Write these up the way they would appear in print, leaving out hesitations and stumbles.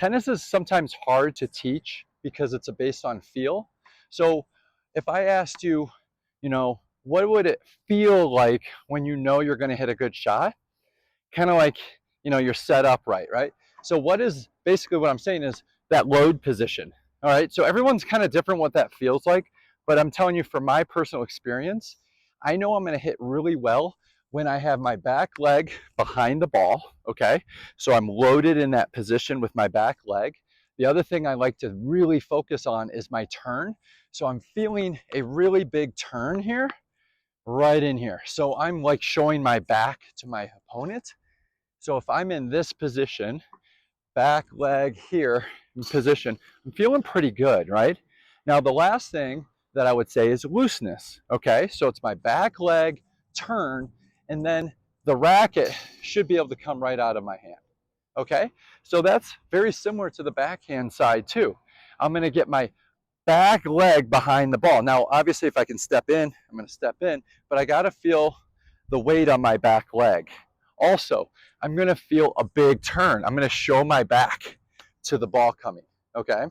tennis is sometimes hard to teach because it's based on feel. So if I asked you, you know, what would it feel like when you know you're going to hit a good shot? Kind of like, you know, you're set up right, right? So what is basically what I'm saying is that load position. All right. So everyone's kind of different what that feels like. But I'm telling you from my personal experience, I know I'm going to hit really well when I have my back leg behind the ball. Okay. So I'm loaded in that position with my back leg. The other thing I like to really focus on is my turn. So I'm feeling a really big turn here, right in here. So I'm like showing my back to my opponent. So if I'm in this position, back leg here in position, I'm feeling pretty good, right? Now, the last thing that I would say is looseness, okay? So it's my back leg, turn, and then the racket should be able to come right out of my hand, okay? So that's very similar to the backhand side too. I'm gonna get my back leg behind the ball. Now, obviously, if I can step in, I'm gonna step in, but I gotta feel the weight on my back leg. Also, I'm gonna feel a big turn. I'm gonna show my back to the ball coming, okay?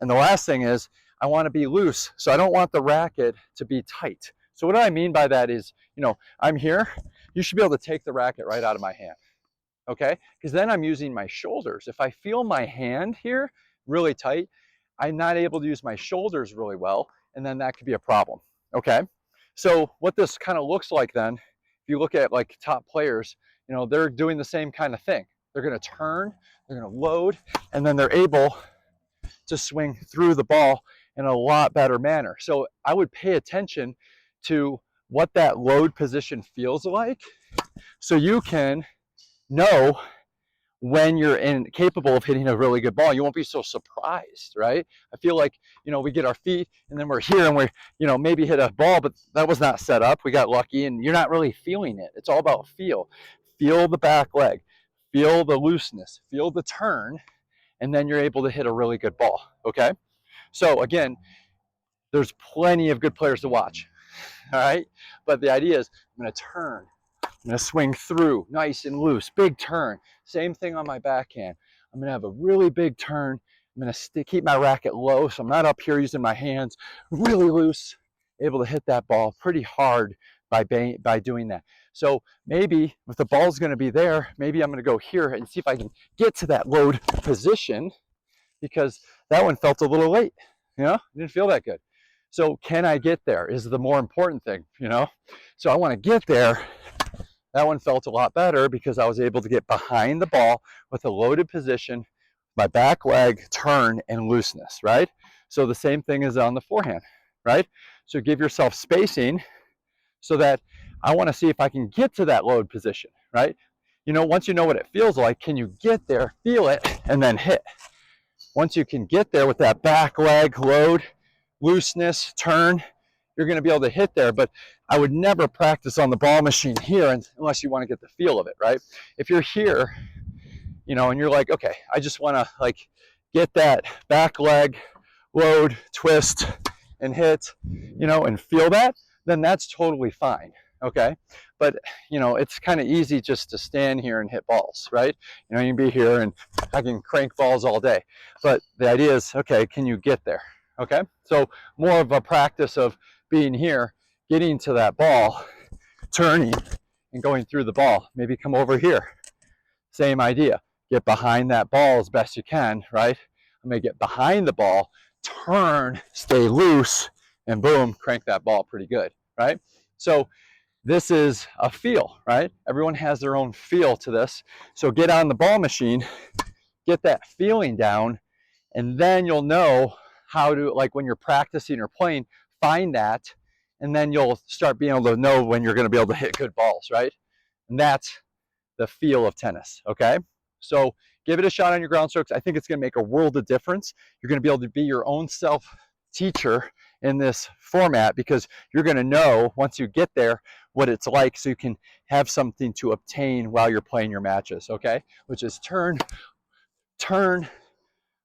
And the last thing is, I wanna be loose, so I don't want the racket to be tight. So what I mean by that is, you know, I'm here, you should be able to take the racket right out of my hand, okay? Because then I'm using my shoulders. If I feel my hand here really tight, I'm not able to use my shoulders really well, and then that could be a problem, okay? So what this kind of looks like then, if you look at like top players, you know, they're doing the same kind of thing. They're gonna turn, they're gonna load, and then they're able to swing through the ball in a lot better manner. So I would pay attention to what that load position feels like so you can know when you're capable of hitting a really good ball. You won't be so surprised, right? I feel like, you know, we get our feet and then we're here and we're, you know, maybe hit a ball, but that was not set up. We got lucky and you're not really feeling it. It's all about feel. Feel the back leg, feel the looseness, feel the turn, and then you're able to hit a really good ball, okay? So again, there's plenty of good players to watch, all right? But the idea is I'm gonna turn, I'm gonna swing through, nice and loose, big turn. Same thing on my backhand. I'm gonna have a really big turn. I'm gonna keep my racket low, so I'm not up here using my hands, really loose, able to hit that ball pretty hard by doing that. So maybe if the ball's gonna be there, maybe I'm gonna go here and see if I can get to that load position because that one felt a little late, you know, didn't feel that good. So can I get there is the more important thing, you know? So I wanna get there. That one felt a lot better because I was able to get behind the ball with a loaded position, my back leg, turn, and looseness, right? So the same thing is on the forehand, right? So give yourself spacing so that I want to see if I can get to that load position, right? You know, once you know what it feels like, can you get there, feel it, and then hit? Once you can get there with that back leg, load, looseness, turn, you're going to be able to hit there. But I would never practice on the ball machine here unless you want to get the feel of it, right? If you're here, you know, and you're like, okay, I just want to like get that back leg, load, twist, and hit, you know, and feel that, then that's totally fine, okay? But, you know, it's kind of easy just to stand here and hit balls, right? You know, you can be here and I can crank balls all day. But the idea is, okay, can you get there, okay? So more of a practice of being here, getting to that ball, turning, and going through the ball. Maybe come over here. Same idea. Get behind that ball as best you can, right? I'm gonna get behind the ball, turn, stay loose, and boom, crank that ball pretty good, right? So this is a feel, right? Everyone has their own feel to this. So get on the ball machine, get that feeling down, and then you'll know how to, like when you're practicing or playing, find that, and then you'll start being able to know when you're gonna be able to hit good balls, right? And that's the feel of tennis, okay? So give it a shot on your ground strokes. I think it's gonna make a world of difference. You're gonna be able to be your own self-teacher in this format because you're gonna know once you get there what it's like so you can have something to obtain while you're playing your matches, okay? Which is turn,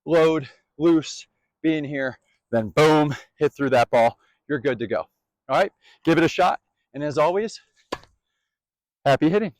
load, loose, being here, then boom, hit through that ball. You're good to go. All right, give it a shot. And as always, happy hitting.